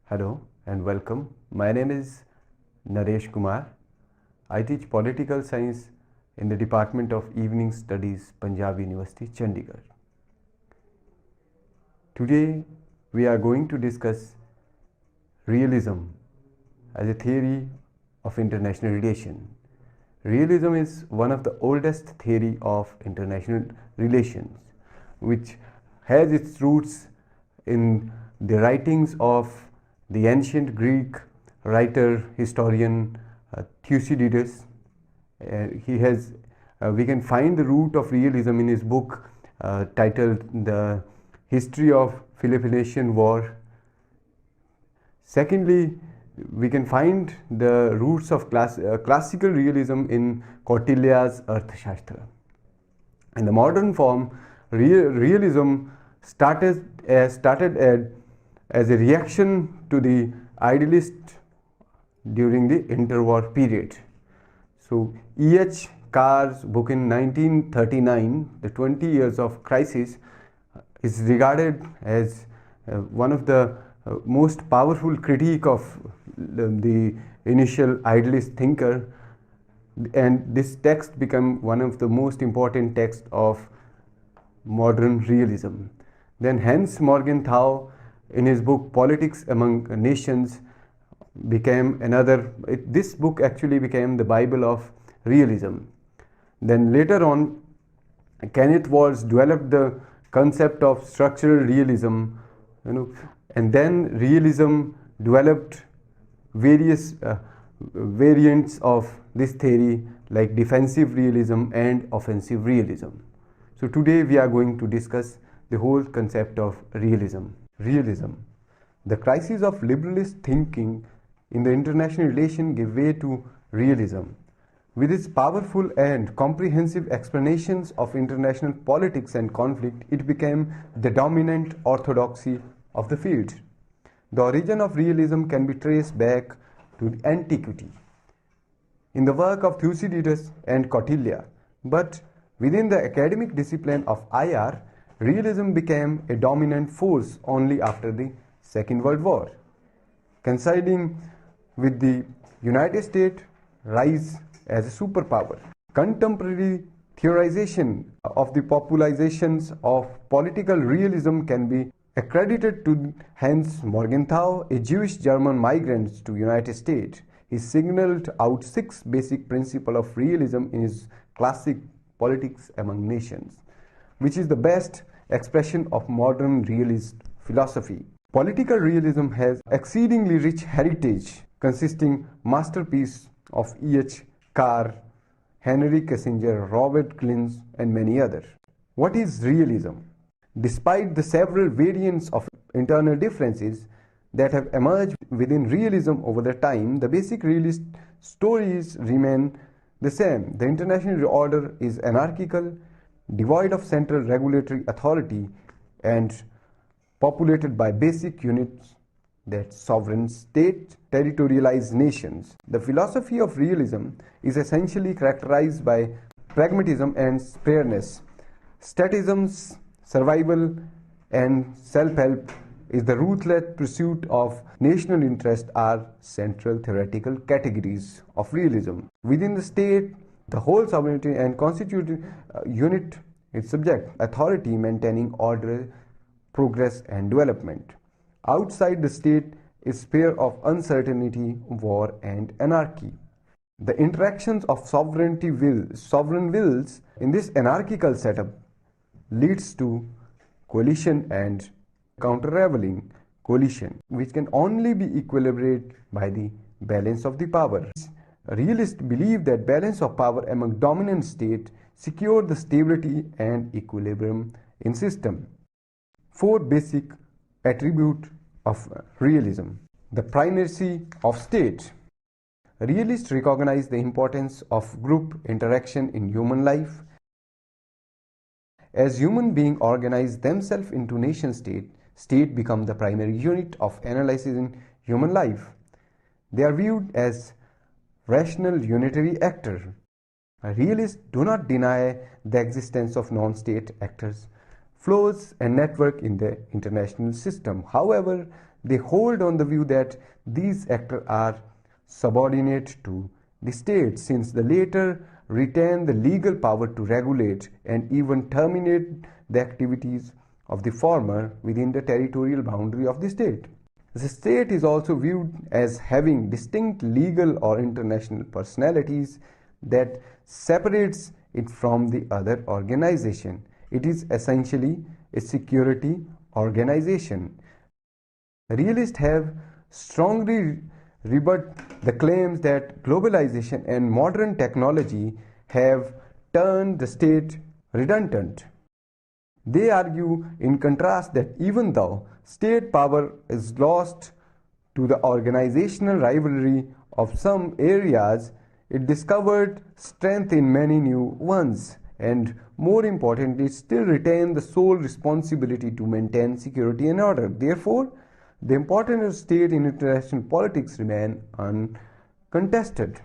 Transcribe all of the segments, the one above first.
Hello and welcome. My name is Naresh Kumar. I teach political science in the Department of Evening Studies, Punjab University, Chandigarh. Today we are going to discuss realism as a theory of international relation. Realism is one of the oldest theory of international relations, which has its roots in the writings of the ancient Greek writer, historian Thucydides. We can find the root of realism in his book titled The History of Peloponnesian War. Secondly, we can find the roots of classical realism in Kautilya's Arthashastra. In the modern form, realism started as a reaction to the idealist during the interwar period. So, E.H. Carr's book in 1939, The 20 Years of Crisis, is regarded as one of the most powerful critique of the initial idealist thinker, and this text became one of the most important texts of modern realism. Then Hans Morgenthau, in his book Politics Among Nations, became this book actually became the Bible of realism. Then later on, Kenneth Waltz developed the concept of structural realism, and then realism developed various variants of this theory like defensive realism and offensive realism. So today we are going to discuss the whole concept of realism. Realism. The crisis of liberalist thinking in the international relation gave way to realism. With its powerful and comprehensive explanations of international politics and conflict, it became the dominant orthodoxy of the field. The origin of realism can be traced back to antiquity, in the work of Thucydides and Kautilya, but within the academic discipline of IR, realism became a dominant force only after the Second World War, coinciding with the United States' rise as a superpower. Contemporary theorization of the popularizations of political realism can be accredited to Hans Morgenthau, a Jewish German migrant to United States. He signaled out 6 basic principles of realism in his classic Politics Among Nations, which is the best expression of modern realist philosophy. Political realism has exceedingly rich heritage, consisting masterpiece of E.H. Carr, Henry Kissinger, Robert Klintz, and many others. What is realism? Despite the several variants of internal differences that have emerged within realism over the time, the basic realist stories remain the same. The international order is anarchical, devoid of central regulatory authority, and populated by basic units that sovereign state territorialize nations. The philosophy of realism is essentially characterized by pragmatism and spareness. Statism's survival and self-help is the ruthless pursuit of national interest are central theoretical categories of realism. Within the state, the whole sovereignty and constituted unit is subject authority maintaining order, progress and development. Outside the state is sphere of uncertainty, war and anarchy. The interactions of sovereign wills in this anarchical setup leads to coalition and counter-reveling coalition, which can only be equilibrated by the balance of the power. Realists believe that balance of power among dominant states secure the stability and equilibrium in system. 4 basic attributes of realism. The primacy of state. Realists recognize the importance of group interaction in human life. As human beings organize themselves into nation state, state become the primary unit of analyzing human life. They are viewed as rational unitary actors. Realists do not deny the existence of non-state actors, flows and network in the international system. However, They hold on the view that these actors are subordinate to the state, since the latter retain the legal power to regulate and even terminate the activities of the former within the territorial boundary of the state. The state is also viewed as having distinct legal or international personalities that separates it from the other organization. It is essentially a security organization. Realists have strongly rebut the claims that globalization and modern technology have turned the state redundant. They argue, in contrast, that even though state power is lost to the organizational rivalry of some areas, it discovered strength in many new ones, and more importantly, it still retains the sole responsibility to maintain security and order. Therefore, the importance of state in international politics remain uncontested.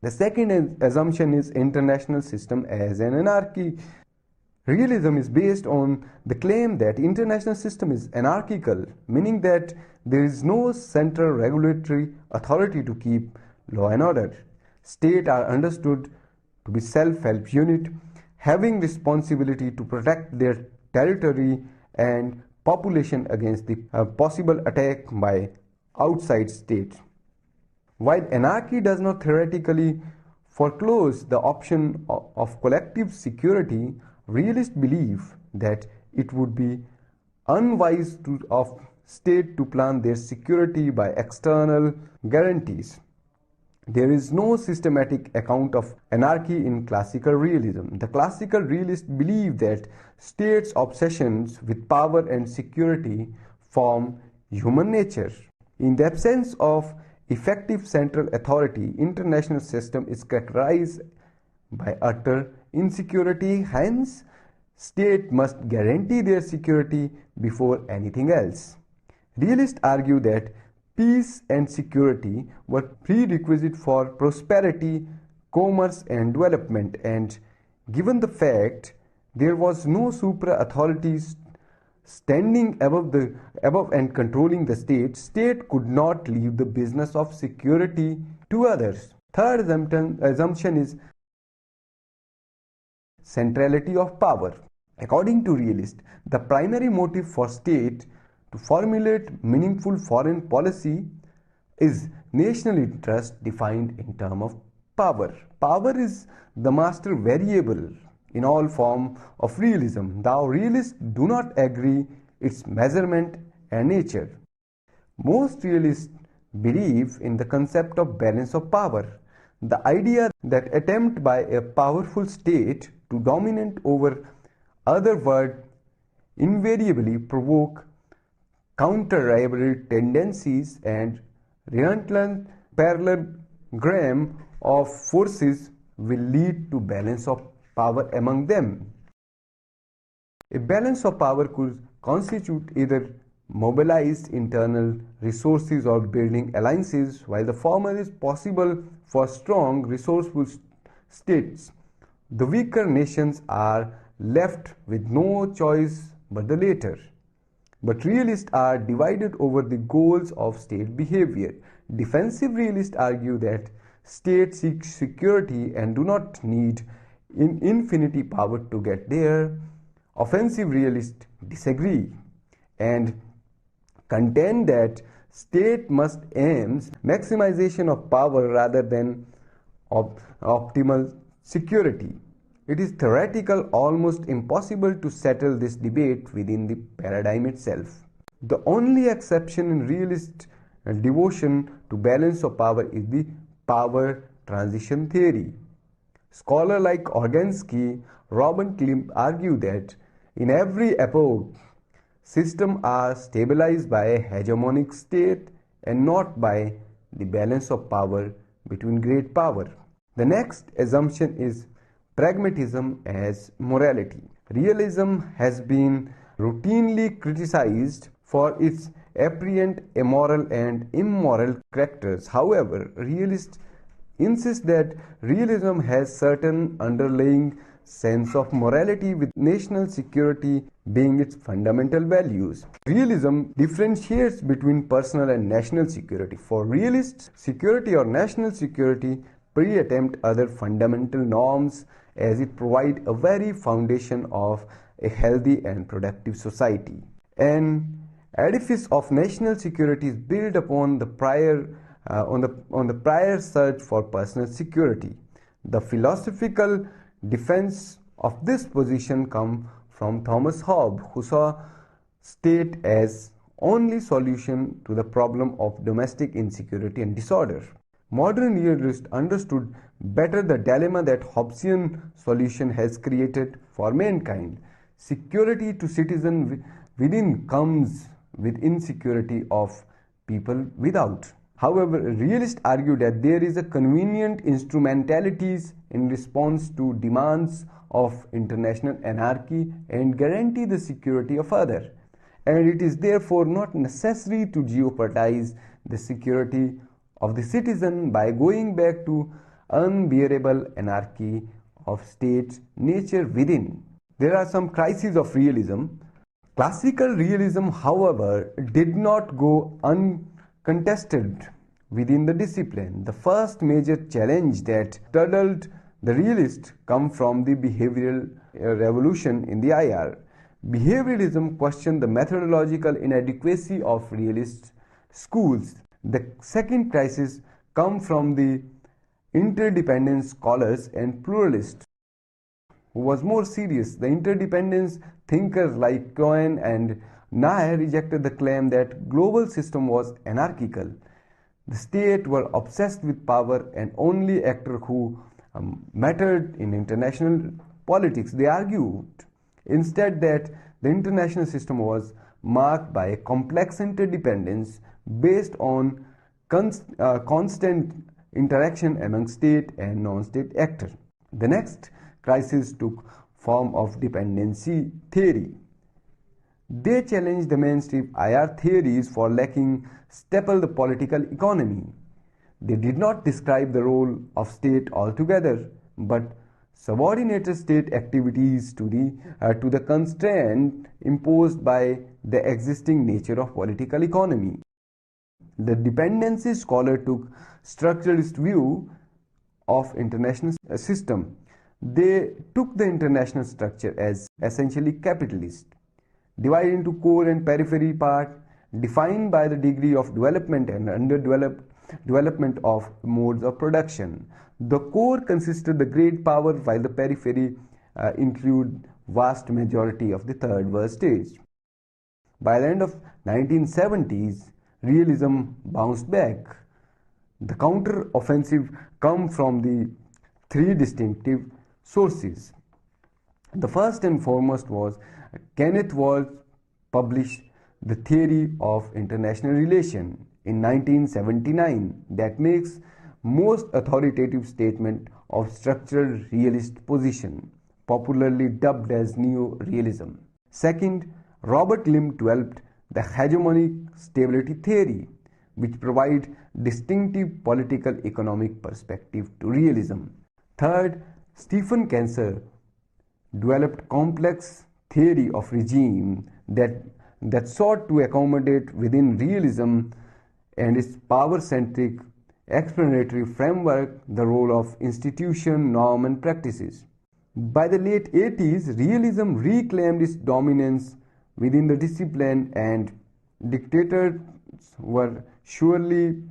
The second assumption is international system as an anarchy. Realism is based on the claim that international system is anarchical, meaning that there is no central regulatory authority to keep law and order. States are understood to be self-help unit, having responsibility to protect their territory and population against the possible attack by outside states. While anarchy does not theoretically foreclose the option of collective security, realists believe that it would be unwise of state to plan their security by external guarantees. There is no systematic account of anarchy in classical realism. The classical realists believe that states' obsessions with power and security form human nature. In the absence of effective central authority, international system is characterized by utter insecurity. Hence, state must guarantee their security before anything else. Realists argue that peace and security were prerequisite for prosperity, commerce, and development, and given the fact there was no supra-authority standing above and controlling the state could not leave the business of security to others. Third assumption is centrality of power. According to realists, the primary motive for state to formulate meaningful foreign policy is national interest defined in terms of power. Power is the master variable in all forms of realism. Though realists do not agree its measurement and nature. Most realists believe in the concept of balance of power, the idea that attempt by a powerful state to dominate over other world invariably provoke counter-rivalry tendencies and relentless parallelogram of forces will lead to balance of power among them. A balance of power could constitute either mobilized internal resources or building alliances, while the former is possible for strong, resourceful states. The weaker nations are left with no choice but the latter. But realists are divided over the goals of state behavior. Defensive realists argue that states seek security and do not need infinity power to get there. Offensive realists disagree and contend that state must aim maximization of power rather than optimal security. It is theoretical, almost impossible to settle this debate within the paradigm itself. The only exception in realist devotion to balance of power is the power transition theory. Scholars like Organsky, Robert Klimp argue that in every epoch, systems are stabilized by a hegemonic state and not by the balance of power between great power. The next assumption is pragmatism as morality. Realism has been routinely criticized for its apparent immoral and immoral characters. However, realists insist that realism has certain underlying sense of morality with national security being its fundamental values. Realism differentiates between personal and national security. For realists, security or national security pre-attempt other fundamental norms, as it provides a very foundation of a healthy and productive society. An edifice of national security is built upon the prior search for personal security. The philosophical defense of this position comes from Thomas Hobbes, who saw state as only solution to the problem of domestic insecurity and disorder. Modern realists understood better the dilemma that Hobbesian solution has created for mankind. Security to citizen within comes with insecurity of people without. However, realists argue that there is a convenient instrumentalities in response to demands of international anarchy and guarantee the security of others, and it is therefore not necessary to jeopardize the security of the citizen by going back to unbearable anarchy of state nature within. There are some crises of realism. Classical realism, however, did not go uncontested within the discipline. The first major challenge that startled the realists come from the behavioral revolution in the IR. Behavioralism questioned the methodological inadequacy of realist schools. The second crisis comes from the interdependent scholars and pluralists, who was more serious. The interdependence thinkers like Cohen and Nair rejected the claim that global system was anarchical. The state were obsessed with power and only actor who mattered in international politics. They argued instead that the international system was marked by a complex interdependence based on constant interaction among state and non-state actors. The next crisis took form of dependency theory. They challenged the mainstream IR theories for lacking staple the political economy. They did not describe the role of state altogether, but subordinated state activities to the constraint imposed by the existing nature of political economy. The dependency scholar took structuralist view of international system. They took the international structure as essentially capitalist, divided into core and periphery part, defined by the degree of development and development of modes of production. The core consisted the great power, while the periphery include vast majority of the third world stage. By the end of 1970s, realism bounced back. The counteroffensive come from the three distinctive sources. The first and foremost was Kenneth Walsh published The Theory of International Relation in 1979 that makes most authoritative statement of structural realist position, popularly dubbed as neorealism. Second, Robert Limb developed the hegemonic stability theory, which provide distinctive political economic perspective to realism. Third, Stephen Cancer developed complex theory of regime that sought to accommodate within realism and its power-centric explanatory framework the role of institution, norm and practices. By the late 80s, realism reclaimed its dominance within the discipline and dictators were surely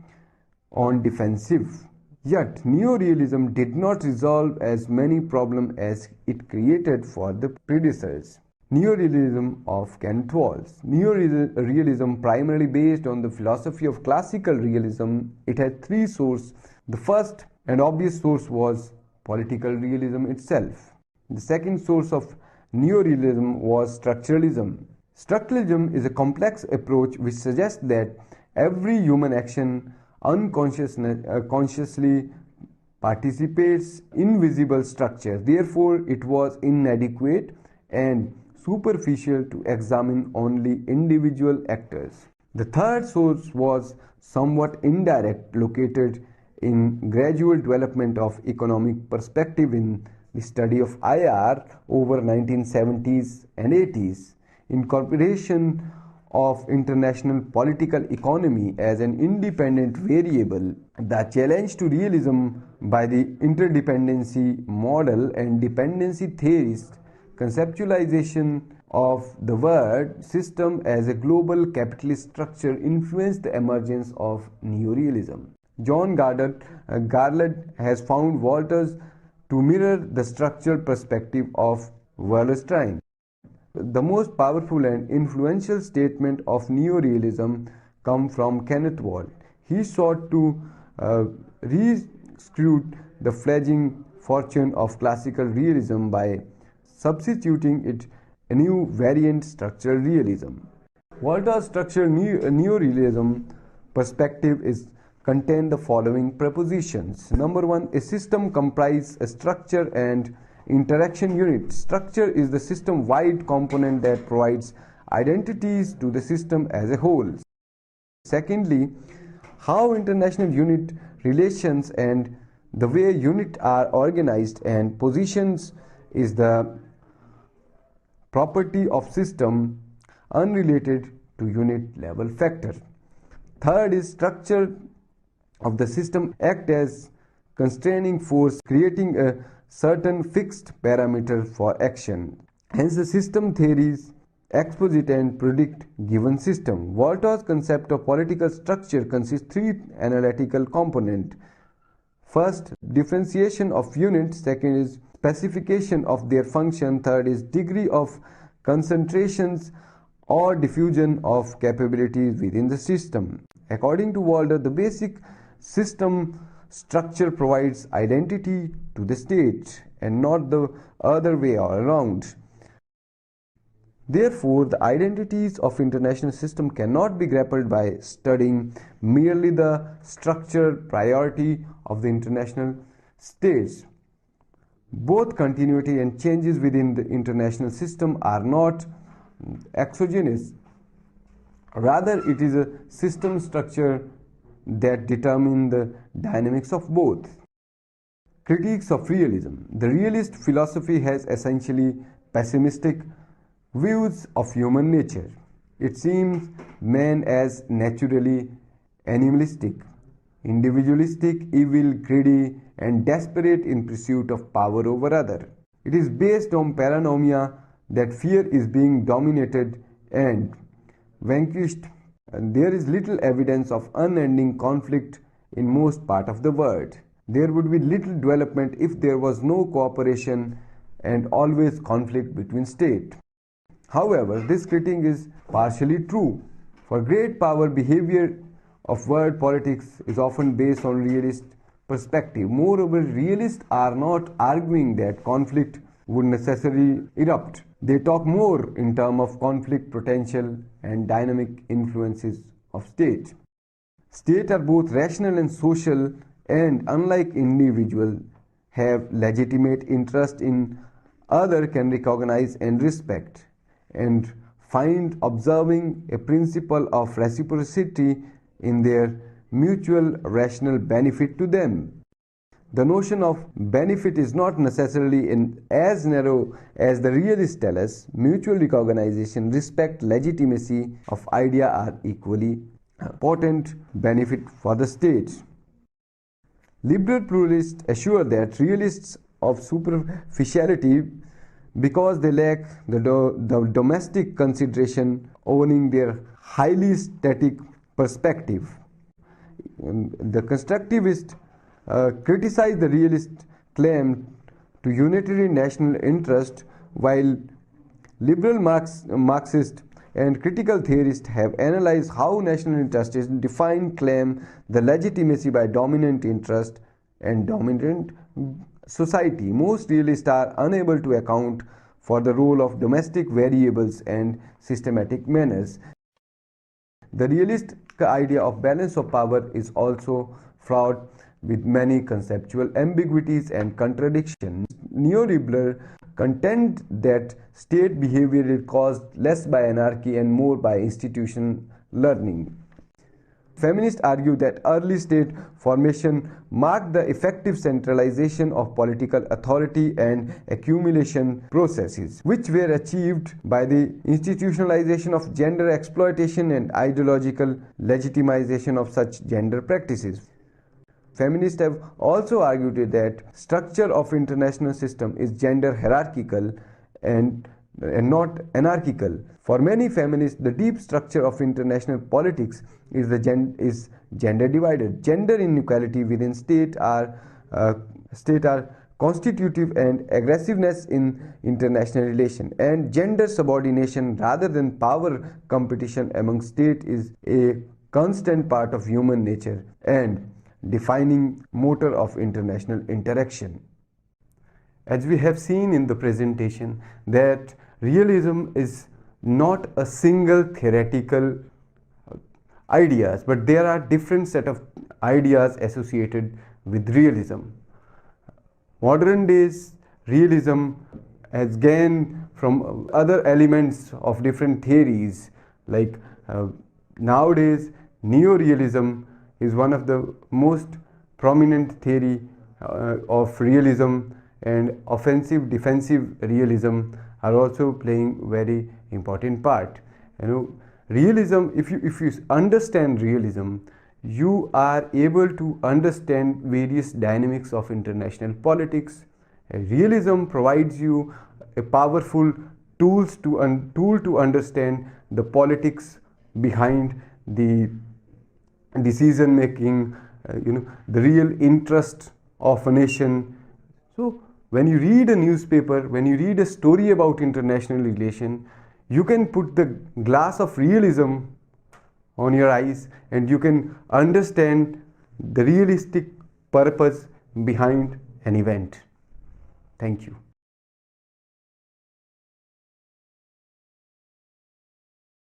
on defensive. Yet, neorealism did not resolve as many problems as it created for the predecessors. Neorealism of Kenneth Walsh. Neorealism primarily based on the philosophy of classical realism. It had three sources. The first and obvious source was political realism itself. The second source of neorealism was structuralism. Structuralism is a complex approach which suggests that every human action consciously participates in visible structure. Therefore, it was inadequate and superficial to examine only individual actors. The third source was somewhat indirect, located in gradual development of economic perspective in the study of IR over 1970s and 80s. incorporation of international political economy as an independent variable, the challenge to realism by the interdependency model and dependency theorist conceptualization of the world system as a global capitalist structure influenced the emergence of neorealism. John Garland has found Walters to mirror the structural perspective of Wallerstein. The most powerful and influential statement of neorealism come from Kenneth Walt. He sought to rescue the fledgling fortune of classical realism by substituting it a new variant structural realism. Walter's structural neorealism perspective is contain the following propositions. Number one, a system comprises a structure and interaction unit. Structure is the system-wide component that provides identities to the system as a whole. Secondly, how international unit relations and the way units are organized and positions is the property of system unrelated to unit level factor. Third is structure of the system act as constraining force, creating a certain fixed parameter for action. Hence the system theories exposit and predict given system. Walter's concept of political structure consists three analytical components. First, differentiation of units. Second is specification of their function. Third is degree of concentrations or diffusion of capabilities within the system. According to Walter, the basic system structure provides identity to the state and not the other way around. Therefore, the identities of international system cannot be grappled by studying merely the structural priority of the international states. Both continuity and changes within the international system are not exogenous. Rather, it is a system structure that determine the dynamics of both. Critiques of realism. The realist philosophy has essentially pessimistic views of human nature. It sees man as naturally animalistic, individualistic, evil, greedy, and desperate in pursuit of power over other. It is based on paranoia that fear is being dominated and vanquished, and there is little evidence of unending conflict in most part of the world. There would be little development if there was no cooperation and always conflict between states. However, this critique is partially true. For great power, behavior of world politics is often based on realist perspective. Moreover, realists are not arguing that conflict would necessarily erupt. They talk more in terms of conflict potential and dynamic influences of state. States are both rational and social, and unlike individuals, have legitimate interest in other can recognize and respect, and find observing a principle of reciprocity in their mutual rational benefit to them. The notion of benefit is not necessarily as narrow as the realists tell us. Mutual recognition, respect, legitimacy of idea are equally potent benefit for the state. Liberal pluralists assure that realists of superficiality because they lack the domestic consideration owning their highly static perspective. The constructivists criticize the realist claim to unitary national interest, while liberal Marxist and critical theorists have analyzed how national interest is defined, claim the legitimacy by dominant interest and dominant society. Most realists are unable to account for the role of domestic variables and systematic manners. The realist idea of balance of power is also fraught with many conceptual ambiguities and contradictions. Neoliberal contend that state behavior is caused less by anarchy and more by institutional learning. Feminists argue that early state formation marked the effective centralization of political authority and accumulation processes, which were achieved by the institutionalization of gender exploitation and ideological legitimization of such gender practices. Feminists have also argued that structure of international system is gender hierarchical and not anarchical. For many feminists, the deep structure of international politics is gender divided. Gender inequality within state are constitutive and aggressiveness in international relation, and gender subordination rather than power competition among states is a constant part of human nature and defining motor of international interaction. As we have seen in the presentation, that realism is not a single theoretical ideas, but there are different set of ideas associated with realism. Modern days realism has gained from other elements of different theories, like nowadays neorealism is one of the most prominent theory of realism, and offensive defensive realism are also playing very important part. Realism, if you understand realism, you are able to understand various dynamics of international politics. Realism provides you a powerful tool to understand the politics behind the decision making, the real interest of a nation. So when you read a newspaper, when you read a story about international relation, you can put the glass of realism on your eyes and you can understand the realistic purpose behind an event. Thank you.